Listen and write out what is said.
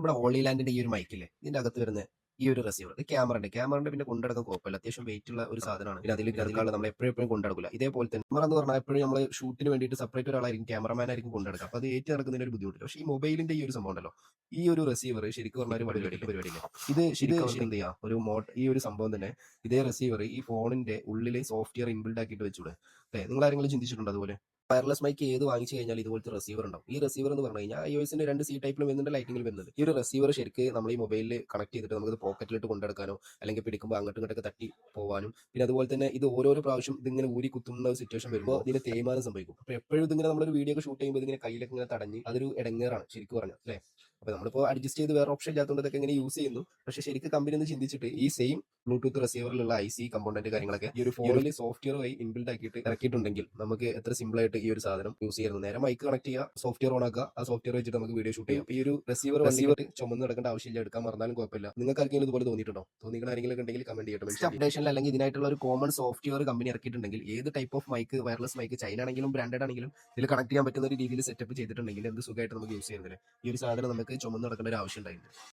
നമ്മുടെ ഹോളി ലാൻഡിന്റെ ഈ ഒരു മൈക്കില്ലേ, ഇതിന്റെ അകത്ത് വരുന്ന ഈ ഒരു റിസീവർ ഇത് ക്യാമറന്റെ പിന്നെ കൊണ്ടടക്കാൻ കുഴപ്പമില്ല, അത്യാവശ്യം വെയിറ്റ് ഉള്ള ഒരു സാധനമാണ്. പിന്നെ അതിൽ കിടക്കാനുള്ള നമ്മൾ എപ്പോഴും കൊണ്ടടക്കില്ല. ഇതേപോലെ തന്നെ ക്യാമറ എന്ന് പറഞ്ഞാൽ എപ്പോഴും നമ്മൾ ഷൂട്ടിന് വേണ്ടിയിട്ട് സെപ്പറേറ്റ് ഒരാളായിരിക്കും ക്യാമറമാൻ ആയിരിക്കും കൊണ്ടെടുക്കുക. അപ്പൊ അത് ഏറ്റ് നടക്കുന്നതിന് ഒരു ബുദ്ധിമുട്ടില്ല. പക്ഷേ ഈ മൊബൈലിന്റെ ഈ ഒരു സംഭവം ഉണ്ടല്ലോ, ഈ ഒരു റിസീവർ ശരിക്കും പറഞ്ഞ ഒരു പരിപാടിയില്ല. ഇത് ശരിക്കും എന്ത് ചെയ്യാം, ഈ ഒരു സംഭവം തന്നെ ഇതേ റിസീവർ ഈ ഫോണിന്റെ ഉള്ളിൽ സോഫ്റ്റ്വെയർ ഇൻബിൽഡ് ആക്കിയിട്ട് വെച്ചൂടെ അല്ലേ? നിങ്ങൾ ആരെങ്കിലും ചിന്തിച്ചിട്ടുണ്ടോ അതുപോലെ? വയർലെസ് മൈക്ക് ഏത് വാങ്ങിച്ചു കഴിഞ്ഞാൽ ഇതുപോലത്തെ റിസീവർ ഉണ്ടാവും. ഈ റിസീവർ എന്ന് പറഞ്ഞു കഴിഞ്ഞാൽ iOS-ന്റെ 2 സി ടൈപ്പിലും വരുന്നുണ്ട്, ലൈറ്റിംഗിലും വരുന്നുണ്ട്. ഈ ഒരു റിസീവർ ശരിക്ക് നമ്മൾ ഈ മൊബൈലിൽ കണക്ട് ചെയ്തിട്ട് നമുക്ക് പോക്കറ്റിലിട്ട് കൊണ്ടെടുക്കാനോ അല്ലെങ്കിൽ പിടിക്കുമ്പോൾ അങ്ങോട്ടും ഇങ്ങോട്ടൊക്കെ തട്ടി പോകാനും, പിന്നെ അതുപോലെ തന്നെ ഇത് ഓരോരോ പ്രാവശ്യം ഇതിങ്ങനെ ഊരി കുത്തുന്ന സിറ്റുവേഷൻ വരുമ്പോൾ ഇതിന് തേയ്മാനം സംഭവിക്കും. അപ്പൊ എപ്പോഴും ഇതിങ്ങനെ നമ്മളൊരു വീഡിയോ ഒക്കെ ഷൂട്ട് ചെയ്യുമ്പോൾ ഇതിങ്ങനെ കയ്യിലൊക്കെ ഇങ്ങനെ തടഞ്ഞ് അതൊരു ഇടങ്ങേറാണ് ശരിക്കും പറഞ്ഞാൽ അല്ലേ? അപ്പൊ നമ്മളിപ്പോൾ അഡ്ജസ്റ്റ് ചെയ്ത് വേറെ ഓപ്ഷൻ ഇല്ലാത്തതുകൊണ്ട് ഇതൊക്കെ ഇങ്ങനെ യൂസ് ചെയ്യുന്നു. പക്ഷേ ശരിക്കും കമ്പനി ഒന്ന് ചിന്തിച്ചിട്ട് ഈ സെയിം ബ്ലൂടൂത്ത് റിസീവറിലുള്ള IC കമ്പോണന്റ് കാര്യങ്ങളൊക്കെ ഈ ഒരു ഫോണിൽ സോഫ്റ്റ്വെയർ വഴി ഇൻബിൽഡ് ആക്കിയിട്ട് ഇറക്കിയിട്ടുണ്ടെങ്കിൽ നമുക്ക് എത്ര സിമ്പിൾ ആയിട്ട് ഈ ഒരു സാധനം യൂസ് ചെയ്യുന്നത്. നേരെ മൈക്ക് കണക്ട് ചെയ്യുക, സോഫ്റ്റ്വെയർ ഓൺ ആക്കുക, ആ സോഫ്റ്റ്വെയർ വെച്ചിട്ട് നമുക്ക് വീഡിയോ ഷൂട്ട് ചെയ്യാം. ഈ ഒരു റിസീവർ ചുമന്ന് നടക്കേണ്ട ആവശ്യമില്ല, എടുക്കാൻ മറന്നാലും കുഴപ്പമില്ല. നിങ്ങൾക്ക് ആർക്കെങ്കിലും ഇതുപോലെ തോന്നിയിട്ടുണ്ടോ? തോന്നിക്കുന്ന ആരെങ്കിലും ഉണ്ടെങ്കിൽ കമന്റ് ചെയ്യട്ടെ. അപ്ഡേഷനിൽ അല്ലെങ്കിൽ ഇതിനായിട്ടുള്ള ഒരു കോമൺ സോഫ്റ്റ്വെയർ കമ്പനി ഇറക്കിയിട്ടുണ്ടെങ്കിൽ ഏത് type of mic, wireless mic, China ആണെങ്കിലും ബ്രാൻഡഡ് ആണെങ്കിലും ഇതിൽ കണക്ട് ചെയ്യാൻ പറ്റുന്ന ഒരു രീതിയിൽ സെറ്റപ്പ് ചെയ്തിട്ടുണ്ടെങ്കിൽ എന്ത് സുഖമായിട്ട് നമുക്ക് യൂസ് ചെയ്യുന്നില്ല. ഈ ഒരു സാധനം നമുക്ക് ചുമന്ന് നടക്കേണ്ട ഒരു ആവശ്യം ഉണ്ടായിരുന്നു.